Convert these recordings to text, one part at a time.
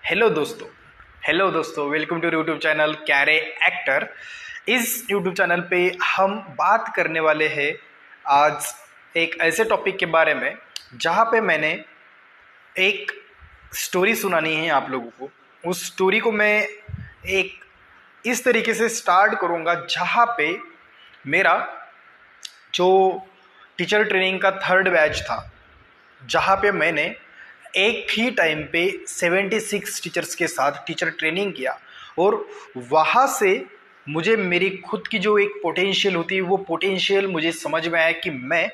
Hello दोस्तों welcome to YouTube channel character. इस YouTube channel पे हम बात करने वाले हैं आज एक ऐसे टॉपिक के बारे में जहाँ पे मैंने एक स्टोरी सुनानी है आप लोगों को। उस स्टोरी को मैं एक इस तरीके से स्टार्ट करूँगा जहाँ पे मेरा जो टीचर ट्रेनिंग का थर्ड बैच था, जहाँ पे मैंने एक ही टाइम पे 76 टीचर्स के साथ टीचर ट्रेनिंग किया और वहाँ से मुझे मेरी खुद की जो एक पोटेंशियल होती है वो पोटेंशियल मुझे समझ में आया कि मैं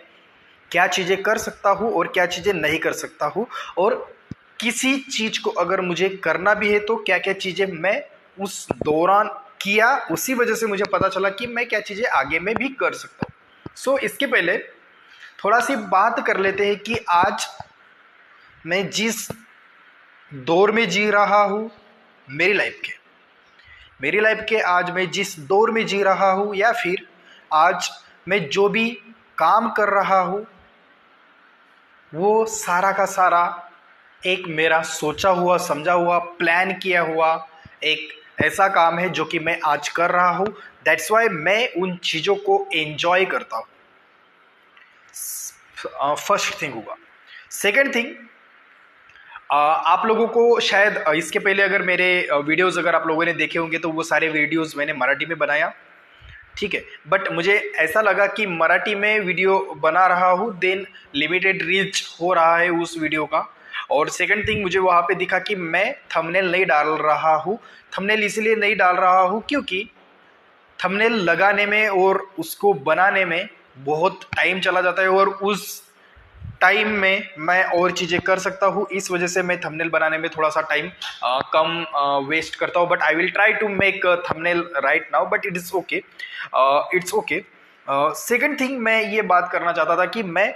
क्या चीज़ें कर सकता हूँ और क्या चीज़ें नहीं कर सकता हूँ, और किसी चीज़ को अगर मुझे करना भी है तो क्या क्या चीज़ें मैं उस दौरान किया। उसी वजह से मुझे पता चला कि मैं क्या चीज़ें आगे में भी कर सकता हूँ। इसके पहले थोड़ा सी बात कर लेते हैं कि आज मैं जिस दौर में जी रहा हूँ मेरी लाइफ के आज मैं जिस दौर में जी रहा हूँ या फिर आज मैं जो भी काम कर रहा हूँ वो सारा का सारा एक मेरा सोचा हुआ, समझा हुआ, प्लान किया हुआ एक ऐसा काम है जो कि मैं आज कर रहा हूँ। दैट्स वाई मैं उन चीज़ों को एंजॉय करता हूँ। फर्स्ट थिंग हुआ। सेकंड थिंग, आप लोगों को शायद इसके पहले अगर मेरे वीडियोस अगर आप लोगों ने देखे होंगे तो वो सारे वीडियोस मैंने मराठी में बनाया, ठीक है। बट मुझे ऐसा लगा कि मराठी में वीडियो बना रहा हूँ देन लिमिटेड रीच हो रहा है उस वीडियो का। और सेकंड थिंग, मुझे वहाँ पे दिखा कि मैं थंबनेल नहीं डाल रहा हूँ। थंबनेल इसलिए नहीं डाल रहा हूँ क्योंकि थंबनेल लगाने में और उसको बनाने में बहुत टाइम चला जाता है और उस टाइम में मैं और चीज़ें कर सकता हूँ। इस वजह से मैं थंबनेल बनाने में थोड़ा सा टाइम कम वेस्ट करता हूँ। But I will try to make thumbnail right now, but it is okay, it's okay. Second thing, मैं ये बात करना चाहता था कि मैं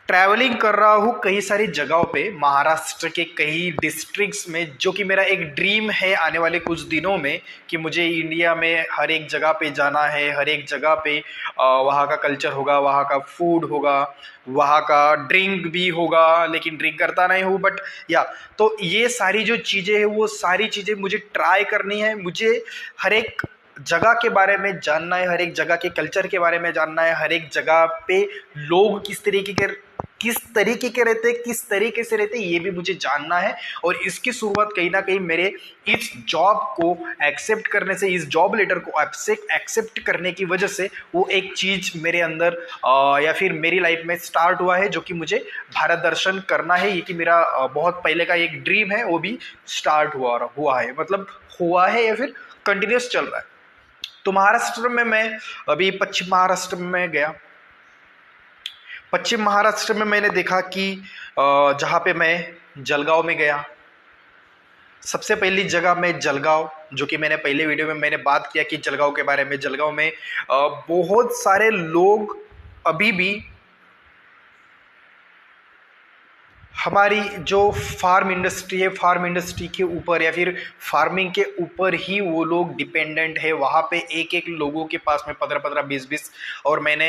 ट्रैवलिंग कर रहा हूँ कई सारी जगहों पे, महाराष्ट्र के कई डिस्ट्रिक्ट्स में, जो कि मेरा एक ड्रीम है आने वाले कुछ दिनों में कि मुझे इंडिया में हर एक जगह पे जाना है। हर एक जगह पे वहाँ का कल्चर होगा, वहाँ का फूड होगा, वहाँ का ड्रिंक भी होगा, लेकिन ड्रिंक करता नहीं हूँ बट या तो ये सारी जो चीज़ें हैं वो सारी चीज़ें मुझे ट्राई करनी है। मुझे हर एक जगह के बारे में जानना है, हर एक जगह के कल्चर के बारे में जानना है, हर एक जगह पे लोग किस तरीके के रहते, किस तरीके से रहते, ये भी मुझे जानना है। और इसकी शुरुआत कहीं ना कहीं मेरे इस जॉब को एक्सेप्ट करने से, इस जॉब लेटर को एक्सेप्ट करने की वजह से वो एक चीज़ मेरे अंदर या फिर मेरी लाइफ में स्टार्ट हुआ है, जो कि मुझे भारत दर्शन करना है। ये कि मेरा बहुत पहले का एक ड्रीम है, वो भी स्टार्ट हुआ है, मतलब हुआ है या फिर कंटिन्यूस चल रहा है। तो महाराष्ट्र में मैं अभी पश्चिम महाराष्ट्र में गया। पश्चिम महाराष्ट्र में मैंने देखा कि जहाँ पे मैं जलगांव में गया। सबसे पहली जगह मैं जलगांव, जो कि मैंने पहले वीडियो में मैंने बात किया कि जलगांव के बारे में। जलगांव में बहुत सारे लोग अभी भी हमारी जो फार्म इंडस्ट्री है, फार्म इंडस्ट्री के ऊपर या फिर फार्मिंग के ऊपर ही वो लोग डिपेंडेंट है। वहाँ पे एक एक लोगों के पास में 15-15, 20-20, और मैंने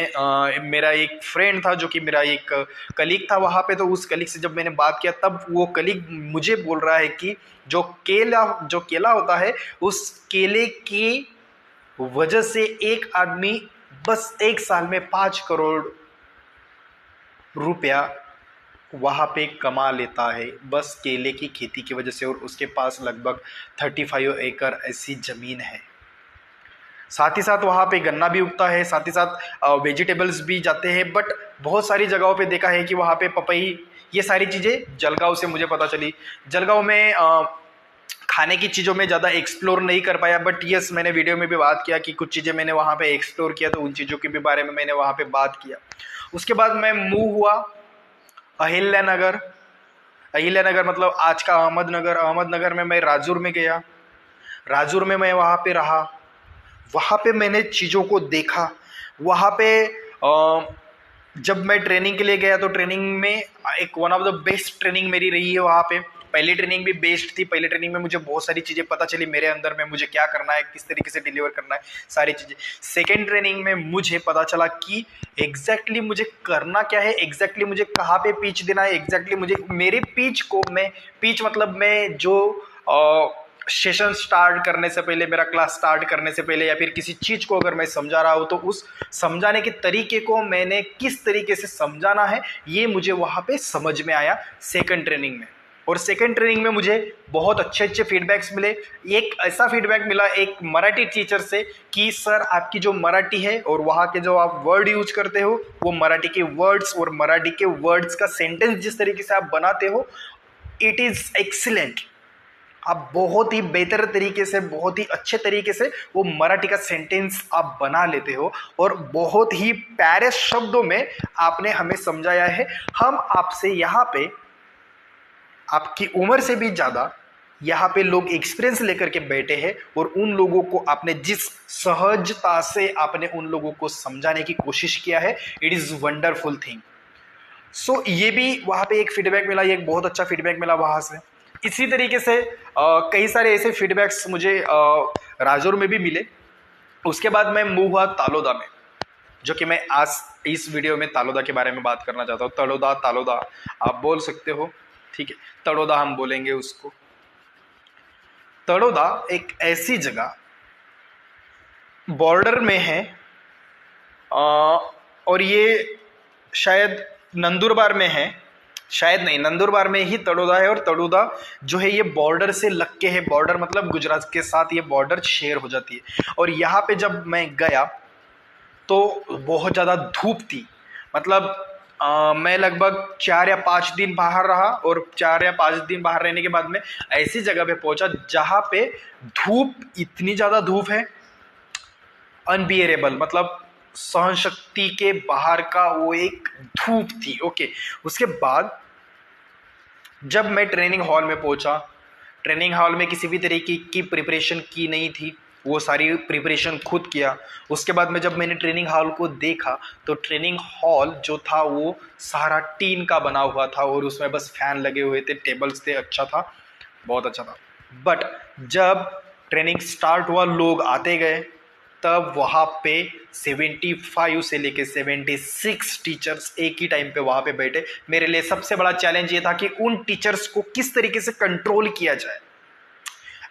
मेरा एक फ्रेंड था जो कि मेरा एक कलीग था वहाँ पे। तो उस कलीग से जब मैंने बात किया तब वो कलीग मुझे बोल रहा है कि जो केला होता है, उस केले की वजह से एक आदमी बस एक साल में 5 करोड़ रुपया वहाँ पे कमा लेता है, बस केले की खेती की वजह से। और उसके पास लगभग 35 एकड़ ऐसी ज़मीन है। साथ ही साथ वहाँ पे गन्ना भी उगता है, साथ ही साथ वेजिटेबल्स भी जाते हैं। बट बहुत सारी जगहों पे देखा है कि वहाँ पे पपई, ये सारी चीज़ें जलगांव से मुझे पता चली। जलगांव में खाने की चीज़ों में ज़्यादा एक्सप्लोर नहीं कर पाया, बट यस, मैंने वीडियो में भी बात किया कि कुछ चीज़ें मैंने वहाँ पे एक्सप्लोर किया, तो उन चीज़ों के भी बारे में मैंने वहाँ पे बात किया। उसके बाद मैं मूव हुआ अहिल्यानगर। अहिल्यानगर मतलब आज का अहमदनगर। अहमदनगर में मैं राजूर में गया। राजूर में मैं वहाँ पे रहा। वहाँ पे मैंने चीज़ों को देखा। वहाँ पे जब मैं ट्रेनिंग के लिए गया तो ट्रेनिंग में एक one of the best training मेरी रही है वहाँ पे। पहली ट्रेनिंग भी बेस्ट थी। पहली ट्रेनिंग में मुझे बहुत सारी चीज़ें पता चली मेरे अंदर में मुझे क्या करना है, किस तरीके से डिलीवर करना है, सारी चीज़ें। सेकेंड ट्रेनिंग में मुझे पता चला कि एग्जैक्टली मुझे करना क्या है, एग्जैक्टली मुझे कहाँ पे पिच देना है, एग्जैक्टली मुझे मेरे पिच को मैं पिच मतलब मैं जो सेशन स्टार्ट करने से पहले, मेरा क्लास स्टार्ट करने से पहले, या फिर किसी चीज़ को अगर मैं समझा रहा हूँ तो उस समझाने के तरीके को मैंने किस तरीके से समझाना है ये मुझे वहाँ पे समझ में आया सेकंड ट्रेनिंग में। और सेकंड ट्रेनिंग में मुझे बहुत अच्छे अच्छे फीडबैक्स मिले। एक ऐसा फीडबैक मिला एक मराठी टीचर से कि सर आपकी जो मराठी है और वहाँ के जो आप वर्ड यूज करते हो वो मराठी के वर्ड्स और मराठी के वर्ड्स का सेंटेंस जिस तरीके से आप बनाते हो इट इज़ एक्सीलेंट। आप बहुत ही बेहतर तरीके से, बहुत ही अच्छे तरीके से वो मराठी का सेंटेंस आप बना लेते हो और बहुत ही प्यारे शब्दों में आपने हमें समझाया है। हम आपसे यहाँ पे आपकी उम्र से भी ज़्यादा यहाँ पे लोग एक्सपीरियंस लेकर के बैठे हैं और उन लोगों को आपने जिस सहजता से आपने उन लोगों को समझाने की कोशिश किया है इट इज़ वंडरफुल थिंग। सो ये भी वहाँ पे एक फीडबैक मिला, ये एक बहुत अच्छा फीडबैक मिला वहाँ से। इसी तरीके से कई सारे ऐसे फीडबैक्स मुझे राजौर में भी मिले। उसके बाद मैं मूव हुआ तालोदा में, जो कि मैं आज इस वीडियो में तालोदा के बारे में बात करना चाहता हूँ। तड़ोदा तालोदा आप बोल सकते हो, ठीक है, तड़ोदा हम बोलेंगे उसको। तड़ोदा एक ऐसी जगह बॉर्डर में है और ये शायद नंदुरबार में है, शायद नहीं, नंदुरबार में ही तड़ोदा है। और तड़ोदा जो है ये बॉर्डर से लग के है, बॉर्डर मतलब गुजरात के साथ ये बॉर्डर शेयर हो जाती है। और यहाँ पे जब मैं गया तो बहुत ज़्यादा धूप थी, मतलब मैं लगभग 4 या 5 दिन बाहर रहा और 4 या 5 दिन बाहर रहने के बाद में ऐसी जगह पे पहुंचा जहाँ पे धूप, इतनी ज़्यादा धूप है अनबियरेबल, मतलब सहन शक्ति के बाहर का वो एक धूप थी। ओके, उसके बाद जब मैं ट्रेनिंग हॉल में पहुंचा, ट्रेनिंग हॉल में किसी भी तरीके की प्रिपरेशन की नहीं थी, वो सारी प्रिपरेशन खुद किया। उसके बाद में जब मैंने ट्रेनिंग हॉल को देखा तो ट्रेनिंग हॉल जो था वो सारा टीन का बना हुआ था और उसमें बस फैन लगे हुए थे, टेबल्स थे, अच्छा था, बहुत अच्छा था। बट जब ट्रेनिंग स्टार्ट हुआ, लोग आते गए, तब वहाँ पे 75 से लेके 76 टीचर्स एक ही टाइम पे वहाँ पे बैठे। मेरे लिए सबसे बड़ा चैलेंज ये था कि उन टीचर्स को किस तरीके से कंट्रोल किया जाए।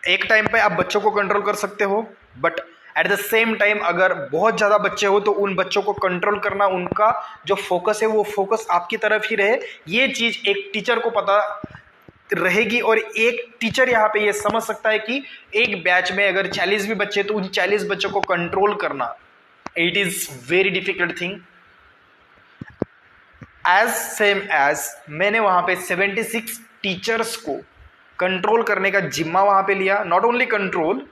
एक टाइम पे आप बच्चों को कंट्रोल कर सकते हो, but at the same time अगर बहुत ज़्यादा बच्चे हो तो उन बच्चों को कंट्रोल करना, उनका जो फोकस है वो फोकस आपकी तरफ ही रहे, ये चीज़ एक टीचर को पता रहेगी। और एक टीचर यहाँ पे ये समझ सकता है कि एक बैच में अगर 40 भी बच्चे तो उन 40 बच्चों को कंट्रोल करना it is very difficult thing. As same as मैंने वहाँ पे 76 टीचर्स को कंट्रोल करने का जिम्मा वहाँ पे लिया। Not only control,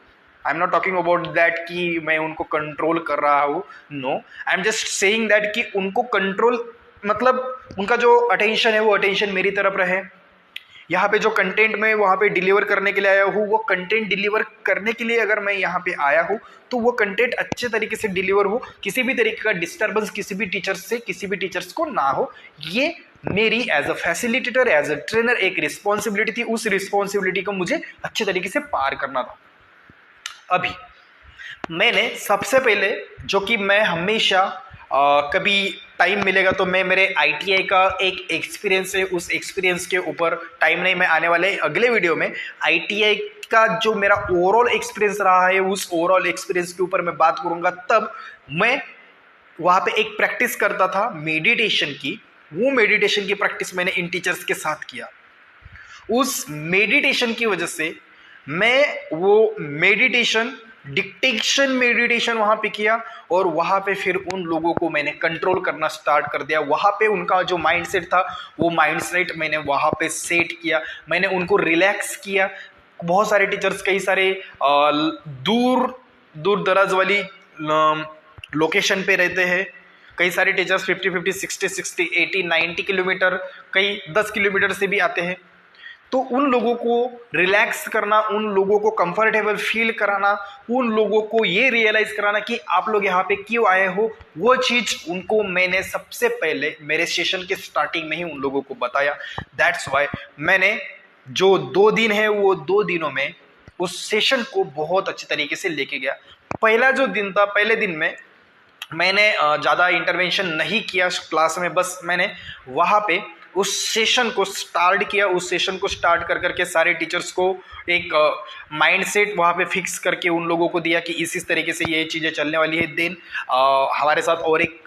I am not talking about that कि मैं उनको कंट्रोल कर रहा हूँ, no, I am just saying that कि उनको कंट्रोल मतलब उनका जो अटेंशन है वो अटेंशन मेरी तरफ रहे। यहाँ पे जो कंटेंट मैं वहाँ पे डिलीवर करने के लिए आया हूँ, वो कंटेंट डिलीवर करने के लिए अगर मैं यहाँ पे आया हूँ तो वो कंटेंट अच्छे तरीके से डिलीवर हो, किसी भी तरीके का डिस्टर्बेंस किसी भी टीचर्स से, किसी भी टीचर्स को ना हो। ये मेरी as a facilitator, as a trainer एक रिस्पॉन्सिबिलिटी थी। उस रिस्पॉन्सिबिलिटी को मुझे अच्छे तरीके से पार करना था। अभी मैंने सबसे पहले जो कि मैं हमेशा कभी टाइम मिलेगा तो मैं मेरे ITI का एक एक्सपीरियंस है, उस एक्सपीरियंस के ऊपर, टाइम नहीं, मैं आने वाले अगले वीडियो में ITI का जो मेरा ओवरऑल एक्सपीरियंस रहा है उस ओवरऑल एक्सपीरियंस के ऊपर मैं बात करूंगा। तब मैं वहाँ पे एक प्रैक्टिस करता था मेडिटेशन की, वो मेडिटेशन की प्रैक्टिस मैंने इन टीचर्स के साथ किया। उस मेडिटेशन की वजह से मैं वो मेडिटेशन, डिक्टेशन मेडिटेशन वहाँ पे किया और वहाँ पे फिर उन लोगों को मैंने कंट्रोल करना स्टार्ट कर दिया। वहाँ पे उनका जो माइंडसेट था वो माइंडसेट मैंने वहाँ पे सेट किया, मैंने उनको रिलैक्स किया। बहुत सारे टीचर्स कई सारे दूर दूर दराज वाली लोकेशन पे रहते हैं, कई सारे टीचर्स 50-50, 60-60, 80-90 किलोमीटर, कई 10 किलोमीटर से भी आते हैं। तो उन लोगों को रिलैक्स करना, उन लोगों को कंफर्टेबल फील कराना, उन लोगों को ये रियलाइज़ कराना कि आप लोग यहाँ पे क्यों आए हो, वो चीज़ उनको मैंने सबसे पहले मेरे सेशन के स्टार्टिंग में ही उन लोगों को बताया। दैट्स वाई मैंने जो 2 दिन है वो 2 दिनों में उस सेशन को बहुत अच्छी तरीके से लेके गया। पहला जो दिन था, पहले दिन में मैंने ज़्यादा इंटरवेंशन नहीं किया क्लास में, बस मैंने वहाँ पे उस सेशन को स्टार्ट किया। उस सेशन को स्टार्ट कर करके सारे टीचर्स को एक माइंडसेट वहाँ पे फिक्स करके उन लोगों को दिया कि इस तरीके से ये चीज़ें चलने वाली है। देन हमारे साथ और एक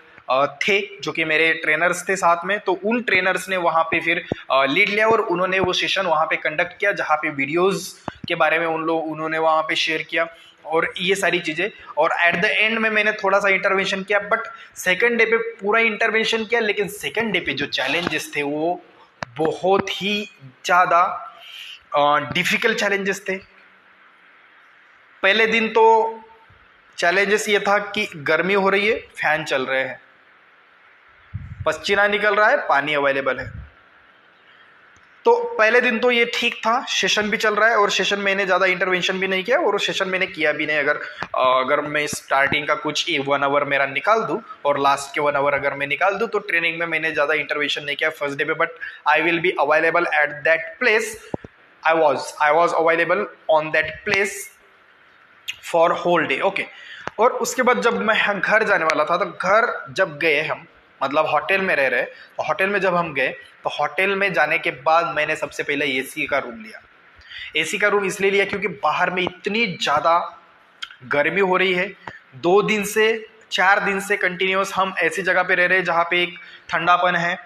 थे जो कि मेरे ट्रेनर्स थे साथ में, तो उन ट्रेनर्स ने वहाँ पे फिर लीड लिया और उन्होंने वो सेशन वहाँ पे कंडक्ट किया, जहाँ पे वीडियोज़ के बारे में उन्होंने वहाँ पे शेयर किया और ये सारी चीज़ें। और एट द एंड में मैंने थोड़ा सा इंटरवेंशन किया, बट सेकंड डे पे पूरा इंटरवेंशन किया। लेकिन सेकंड डे पे जो चैलेंजेस थे वो बहुत ही ज़्यादा डिफ़िकल्ट चैलेंजेस थे। पहले दिन तो चैलेंजेस ये था कि गर्मी हो रही है, फैन चल रहे हैं, पसीना निकल रहा है, पानी अवेलेबल है। तो पहले दिन तो ये ठीक था, सेशन भी चल रहा है और सेशन मैंने ज़्यादा इंटरवेंशन भी नहीं किया और सेशन मैंने किया भी नहीं। अगर मैं स्टार्टिंग का कुछ 1 आवर मेरा निकाल दूँ और लास्ट के 1 आवर अगर मैं निकाल दूँ तो ट्रेनिंग में मैंने ज़्यादा इंटरवेंशन नहीं किया फर्स्ट डे पे। But I will be available at that place, I was available on that place for whole day. Okay. और उसके बाद जब मैं घर जाने वाला था, तो घर जब गए हम, मतलब होटल में रह रहे, तो होटल में जब हम गए तो होटल में जाने के बाद मैंने सबसे पहले एसी का रूम लिया। एसी का रूम इसलिए लिया क्योंकि बाहर में इतनी ज़्यादा गर्मी हो रही है। 2 दिन से 4 दिन से कंटिन्यूस हम ऐसी जगह पे रह रहे हैं जहाँ पे एक ठंडापन है,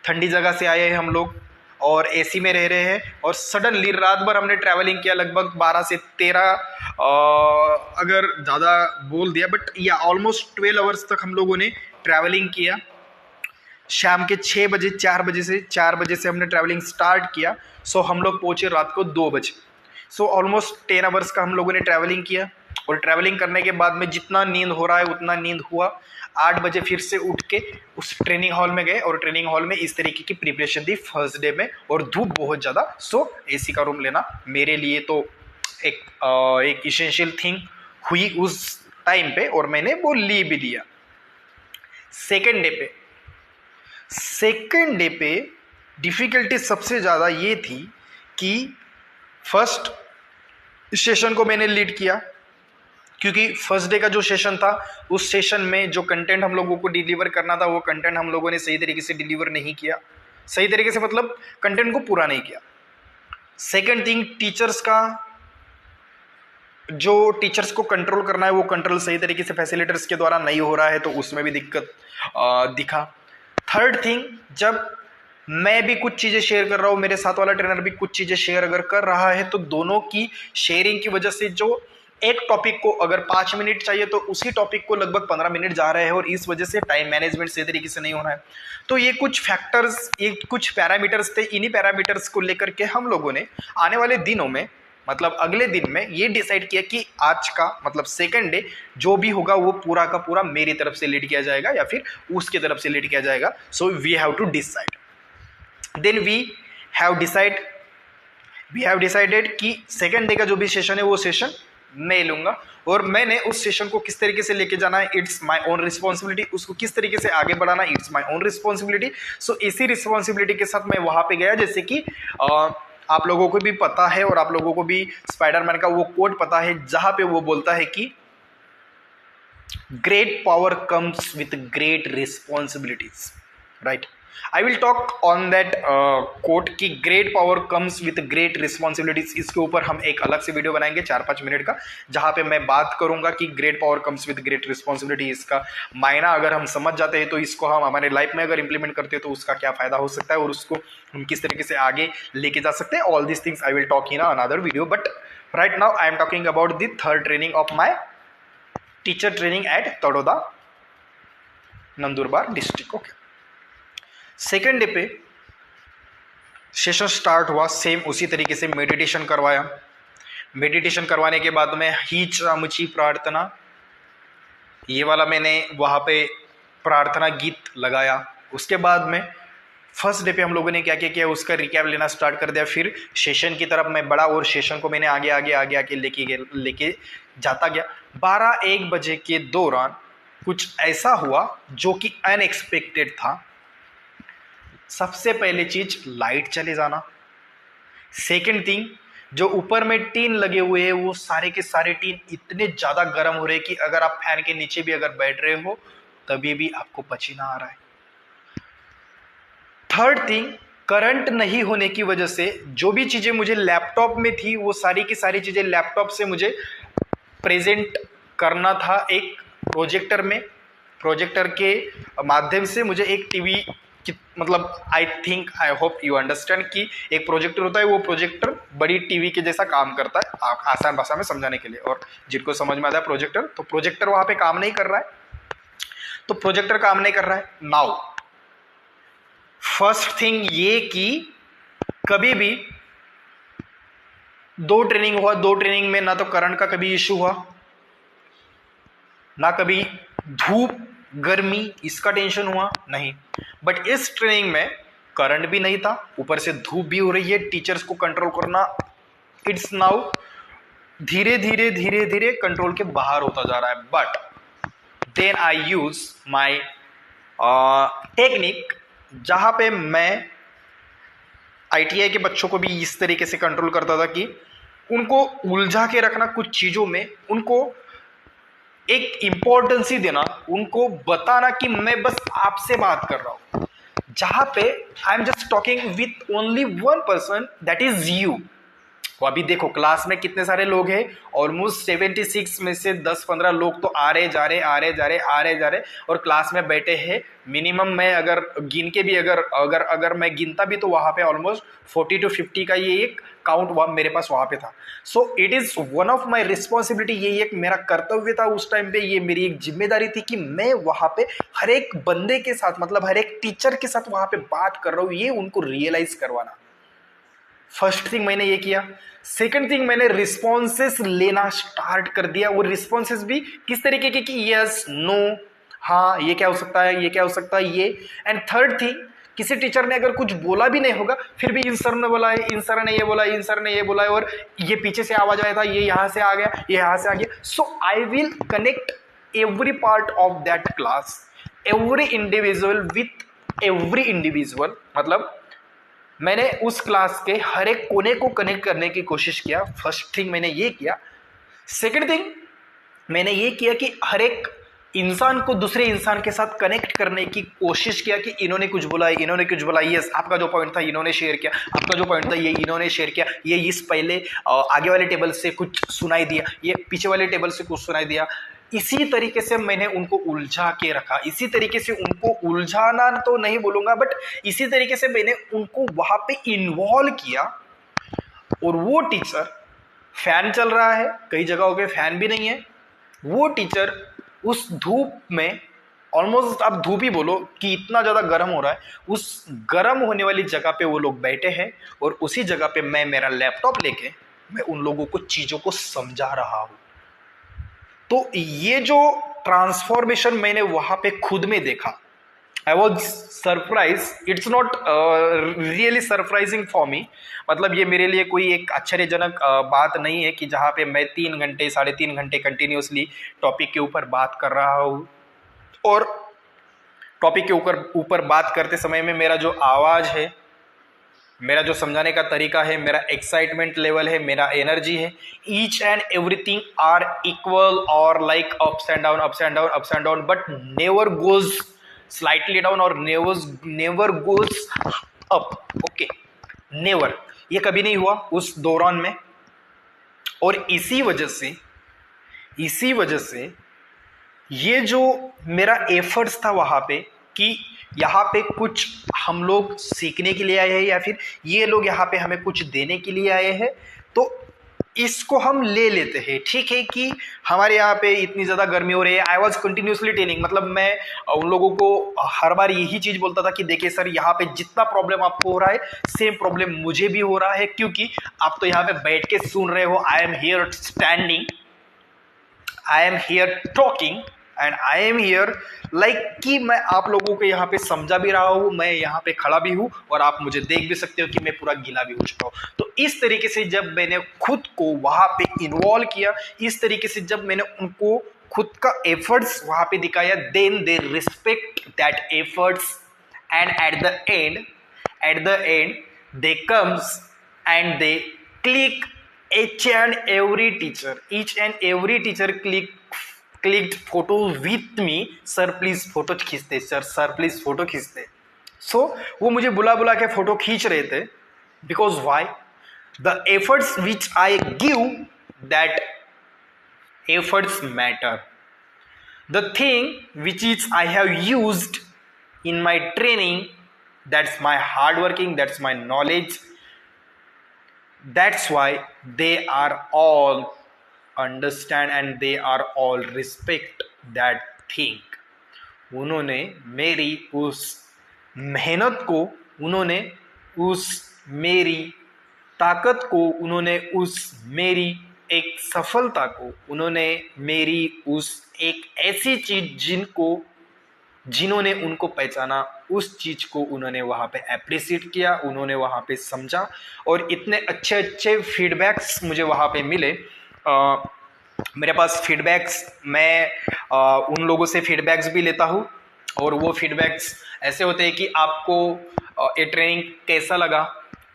ठंडी जगह से आए हैं हम लोग और एसी में रह रहे हैं। और सडनली रात भर हमने ट्रैवलिंग किया, लगभग 12 से 13 अगर ज़्यादा बोल दिया, बट या ऑलमोस्ट 12 आवर्स तक हम लोगों ने ट्रैवलिंग किया। शाम के 6 बजे 4 बजे से हमने ट्रैवलिंग स्टार्ट किया। सो हम लोग पहुँचे रात को 2 बजे। सो ऑलमोस्ट 10 आवर्स का हम लोगों ने ट्रैवलिंग किया। और ट्रैवलिंग करने के बाद में जितना नींद हो रहा है उतना नींद हुआ। 8 बजे फिर से उठ के उस ट्रेनिंग हॉल में गए और ट्रेनिंग हॉल में इस तरीके की प्रिपरेशन थी फर्स्ट डे में, और धूप बहुत ज़्यादा। सो एसी का रूम लेना मेरे लिए तो एक इसेंशियल थिंग हुई उस टाइम पे, और मैंने वो ली भी लिया। सेकेंड डे पे डिफ़िकल्टी सबसे ज़्यादा ये थी कि फर्स्ट सेशन को मैंने लीड किया, क्योंकि फर्स्ट डे का जो सेशन था उस सेशन में जो कंटेंट हम लोगों को डिलीवर करना था वो कंटेंट हम लोगों ने सही तरीके से डिलीवर नहीं किया। सही तरीके से मतलब कंटेंट को पूरा नहीं किया। सेकंड थिंग, टीचर्स को कंट्रोल करना है वो कंट्रोल सही तरीके से फैसिलिटेटर्स के द्वारा नहीं हो रहा है, तो उसमें भी दिक्कत दिखा। थर्ड थिंग, जब मैं भी कुछ चीज़ें शेयर कर रहा हूँ, मेरे साथ वाला ट्रेनर भी कुछ चीज़ें शेयर अगर कर रहा है, तो दोनों की शेयरिंग की वजह से जो एक टॉपिक को अगर 5 मिनट चाहिए तो उसी टॉपिक को लगभग 15 मिनट जा रहे हैं, और इस वजह से टाइम मैनेजमेंट सही तरीके से नहीं हो रहा है। तो ये कुछ फैक्टर्स, ये कुछ पैरामीटर्स थे। इन्हीं पैरामीटर्स को लेकर के हम लोगों ने आने वाले दिनों में, मतलब अगले दिन में ये डिसाइड किया कि आज का मतलब सेकंड डे जो भी होगा वो पूरा का पूरा मेरी तरफ से लीड किया जाएगा या फिर उसके तरफ से लीड किया जाएगा। So we have to decide. Then we have decided कि सेकंड डे का जो भी सेशन है वो सेशन मैं लूँगा, और मैंने उस सेशन को किस तरीके से लेके जाना है, इट्स माय ओन रिस्पॉन्सिबिलिटी। उसको किस तरीके से आगे बढ़ाना, इट्स माय ओन रिस्पॉन्सिबिलिटी। सो इसी रिस्पॉन्सिबिलिटी के साथ मैं वहाँ पे गया। जैसे कि आप लोगों को भी पता है और आप लोगों को भी स्पाइडरमैन का वो कोट पता है जहाँ पे वो बोलता है कि great power comes with great responsibilities, right. I will talk on that quote कि great power comes with great responsibilities. इसके ऊपर हम एक अलग से वीडियो बनाएंगे 4-5 मिनट का, जहाँ पे मैं बात करूंगा कि great power comes with great responsibility, इसका मायना अगर हम समझ जाते हैं तो इसको हम हमारे लाइफ में अगर इंप्लीमेंट करते हैं तो उसका क्या फ़ायदा हो सकता है और उसको हम किस तरीके से आगे लेके जा सकते हैं। All this things I will talk in another video, but right now I am talking about the third training of my teacher training at Tadoda, Nandurbar district. Okay. Second day पे सेशन स्टार्ट हुआ, सेम उसी तरीके से meditation करवाया। Meditation करवाने के बाद में हीचरामुची प्रार्थना, ये वाला मैंने वहाँ पे प्रार्थना गीत लगाया। उसके बाद में फर्स्ट डे पे हम लोगों ने क्या क्या किया उसका रिकैप लेना स्टार्ट कर दिया। फिर सेशन की तरफ मैं बढ़ा और सेशन को मैंने आगे आगे आगे आगे लेके जाता गया। 12-1 बजे के दौरान कुछ ऐसा हुआ जो कि अनएक्सपेक्टेड था। सबसे पहले चीज लाइट चले जाना। सेकेंड थिंग, जो ऊपर में टीन लगे हुए हैं वो सारे के सारे टीन इतने ज़्यादा गर्म हो रहे हैं कि अगर आप फैन के नीचे भी अगर बैठ रहे हो तभी भी आपको पसीना आ रहा है। थर्ड थिंग, करंट नहीं होने की वजह से जो भी चीज़ें मुझे लैपटॉप में थी वो सारी की सारी चीज़ें लैपटॉप से मुझे प्रेजेंट करना था एक प्रोजेक्टर में। प्रोजेक्टर के माध्यम से मुझे एक टीवी की, मतलब I think I hope you understand कि एक प्रोजेक्टर होता है, वो प्रोजेक्टर बड़ी टीवी के जैसा काम करता है आसान भाषा में समझाने के लिए। और जिनको समझ में आता है प्रोजेक्टर, तो प्रोजेक्टर वहाँ पे काम नहीं कर रहा है, तो प्रोजेक्टर काम नहीं कर रहा है। नाउ फर्स्ट थिंग ये कि कभी भी दो ट्रेनिंग में ना तो करंट का कभी इशू हुआ, ना कभी धूप गर्मी इसका टेंशन हुआ, नहीं। बट इस ट्रेनिंग में करंट भी नहीं था, ऊपर से धूप भी हो रही है, टीचर्स को कंट्रोल करना इट्स नाउ धीरे धीरे धीरे धीरे कंट्रोल के बाहर होता जा रहा है। But then I use my technique, जहां पे मैं आईटीआई के बच्चों को भी इस तरीके से कंट्रोल करता था कि उनको उलझा के रखना कुछ चीज़ों में, उनको एक इम्पोर्टेंस ही देना, उनको बताना कि मैं बस आपसे बात कर रहा हूं, जहां पे आई am just talking with only one person, that is you. तो अभी देखो क्लास में कितने सारे लोग हैं, ऑलमोस्ट 76 में से 10-15 लोग तो आ रहे जा रहे और क्लास में बैठे हैं। मिनिमम मैं अगर गिन के भी अगर मैं गिनता भी तो वहां पे ऑलमोस्ट 40 to 50 का ये एक काउंट मेरे पास वहां पे था। So it is one of my responsibility, ये एक मेरा कर्तव्य था उस टाइम पे, ये मेरी एक जिम्मेदारी थी कि मैं वहां पे हर एक बंदे के साथ, मतलब हर एक टीचर के साथ वहां पे बात कर रहा हूँ, ये उनको रियलाइज करवाना। फर्स्ट थिंग मैंने ये किया। सेकंड थिंग, मैंने रिस्पॉन्सेस लेना स्टार्ट कर दिया। वो रिस्पॉन्सेस भी किस तरीके के कि यस नो, हाँ ये क्या हो सकता है, ये क्या हो सकता है, ये। एंड थर्ड थिंग, किसी टीचर ने अगर कुछ बोला भी नहीं होगा फिर भी इन सर ने बोला है, इन सर ने ये बोला, इन सर ने ये बोला है, और ये पीछे से आवाज आया था, ये यहाँ से आ गया, ये यहाँ से आ गया। So I will connect every part of that class, every individual with every individual, मतलब मैंने उस क्लास के हर एक कोने को कनेक्ट करने की कोशिश किया। फर्स्ट थिंग मैंने ये किया। सेकंड थिंग मैंने ये किया कि हर एक इंसान को दूसरे इंसान के साथ कनेक्ट करने की कोशिश किया कि इन्होंने कुछ बोला है, इन्होंने कुछ बोला, यस आपका जो पॉइंट था इन्होंने शेयर किया, आपका जो पॉइंट था ये इन्होंने शेयर किया, ये इस पहले आगे वाले टेबल से कुछ सुनाई दिया, ये पीछे वाले टेबल से कुछ सुनाई दिया। इसी तरीके से मैंने उनको उलझा के रखा, इसी तरीके से उनको उलझाना तो नहीं बोलूंगा, बट इसी तरीके से मैंने उनको वहां पे इन्वॉल्व किया। और वो टीचर, फैन चल रहा है, कई जगहों पे फैन भी नहीं है, वो टीचर उस धूप में, ऑलमोस्ट आप धूप ही बोलो कि इतना ज़्यादा गर्म हो रहा है, उस गर्म होने वाली जगह पे वो लोग बैठे हैं और उसी जगह पे मैं मेरा लैपटॉप लेके मैं उन लोगों को चीज़ों को समझा रहा हूँ। तो ये जो ट्रांसफॉर्मेशन मैंने वहां पे खुद में देखा, I was surprise. It's not really surprising for me, मतलब ये मेरे लिए कोई एक आश्चर्यजनक बात नहीं है कि जहाँ पे मैं 3 घंटे 3.5 घंटे कंटिन्यूसली टॉपिक के ऊपर बात कर रहा हूँ, और टॉपिक के ऊपर बात करते समय में मेरा जो आवाज़ है, मेरा जो समझाने का तरीका है, मेरा एक्साइटमेंट लेवल है, मेरा एनर्जी है, each and everything are equal और like ups and down, ups and down, ups and down, but never goes slightly down और never goes up. Okay, never, ये कभी नहीं हुआ उस दौरान में। और इसी वजह से ये जो मेरा एफर्ट्स था वहां पे कि यहाँ पे कुछ हम लोग सीखने के लिए आए हैं या फिर ये लोग यहाँ पे हमें कुछ देने के लिए आए हैं, तो इसको हम ले लेते हैं। ठीक है कि हमारे यहाँ पे इतनी ज़्यादा गर्मी हो रही है, आई वॉज कंटिन्यूसली टेलिंग, मतलब मैं उन लोगों को हर बार यही चीज़ बोलता था कि देखिए सर, यहाँ पे जितना प्रॉब्लम आपको हो रहा है सेम प्रॉब्लम मुझे भी हो रहा है, क्योंकि आप तो यहाँ पे बैठ के सुन रहे हो, I am here standing, I am here talking and I am here like कि मैं आप लोगों को यहाँ पे समझा भी रहा हूँ, मैं यहाँ पे खड़ा भी हूँ और आप मुझे देख भी सकते हो कि मैं पूरा गीला भी हो चुका हूँ। तो इस तरीके से जब मैंने खुद को वहाँ पे इन्वॉल्व किया, इस तरीके से जब मैंने उनको खुद का एफर्ट्स वहाँ पे दिखाया, then they respect that efforts and at the end they comes and they click each and every teacher clicked photo with me, sir please photo खींचते, सर प्लीज फोटो खींचते. सो वो मुझे बुला बुला के फोटो खींच रहे थे. Because why? The efforts which I give, that efforts matter. The thing which is I have used in my training, that's my hard working, that's my knowledge. That's why they are all understand and they are all respect that thing. उन्होंने मेरी उस मेहनत को, उन्होंने उस मेरी ताकत को, उन्होंने उस मेरी एक सफलता को, उन्होंने मेरी उस एक ऐसी चीज जिन्होंने उनको पहचाना, उस चीज को उन्होंने वहाँ पे अप्रिशिएट किया, उन्होंने वहाँ पे समझा. और इतने अच्छे अच्छे फीडबैक्स मुझे वहाँ पे मिले. मेरे पास फीडबैक्स, मैं उन लोगों से फीडबैक्स भी लेता हूँ. और वो फीडबैक्स ऐसे होते हैं कि आपको ये ट्रेनिंग कैसा लगा,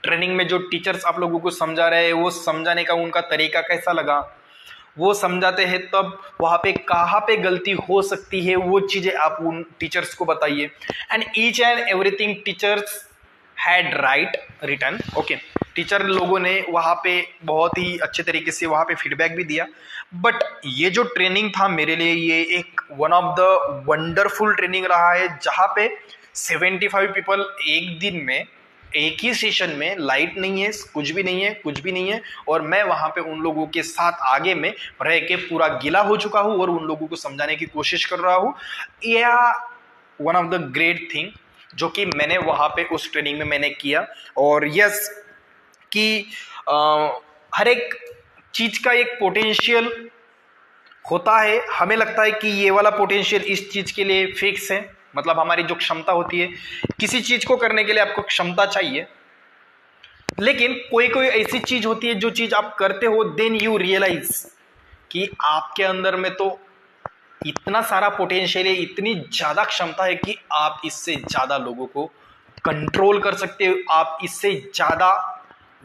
ट्रेनिंग में जो टीचर्स आप लोगों को समझा रहे हैं वो समझाने का उनका तरीका कैसा लगा, वो समझाते हैं तब वहाँ पे कहाँ पे गलती हो सकती है, वो चीज़ें आप उन टीचर्स को बताइए. And each and everything teachers had return. Okay, teacher लोगों ने वहाँ पे बहुत ही अच्छे तरीके से वहाँ पे फीडबैक भी दिया. बट ये जो ट्रेनिंग था मेरे लिए, ये एक one of the wonderful training रहा है, जहाँ पे 75 पीपल एक दिन में, एक ही सेशन में, लाइट नहीं है, कुछ भी नहीं है, और मैं वहाँ पे उन लोगों के साथ आगे में रह के पूरा गीला हो चुका हूँ और उन लोगों को समझाने की कोशिश कर रहा हूँ. या one of the great thing जो कि मैंने वहाँ पे उस ट्रेनिंग में मैंने किया. और यस कि हर एक चीज का एक पोटेंशियल होता है. हमें लगता है कि ये वाला पोटेंशियल इस चीज के लिए फिक्स है, मतलब हमारी जो क्षमता होती है, किसी चीज को करने के लिए आपको क्षमता चाहिए. लेकिन कोई कोई ऐसी चीज होती है जो चीज आप करते हो, देन यू रियलाइज कि आपके अंदर में तो इतना सारा पोटेंशियल है, इतनी ज्यादा क्षमता है कि आप इससे ज्यादा लोगों को कंट्रोल कर सकते हो, आप इससे ज्यादा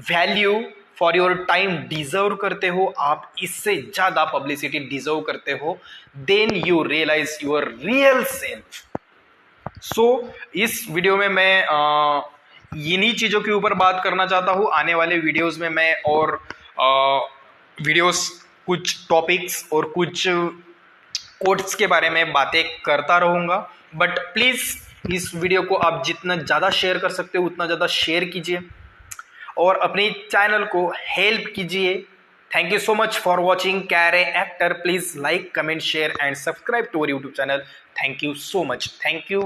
value for your time deserve करते हो, आप इससे ज्यादा पब्लिसिटी डिजर्व करते हो. Then you realise your real self. So इस वीडियो में मैं इन्हीं चीज़ों के ऊपर बात करना चाहता हूँ. आने वाले वीडियोस में मैं और वीडियोस, कुछ टॉपिक्स और कुछ कोट्स के बारे में बातें करता रहूँगा. बट प्लीज़ इस वीडियो को आप जितना ज़्यादा शेयर कर सकते हो उतना ज़्यादा शेयर कीजिए और अपनी चैनल को हेल्प कीजिए. Thank you so much for watching Care Actor. Please like, comment, share and subscribe to our YouTube channel. Thank you so much. Thank you.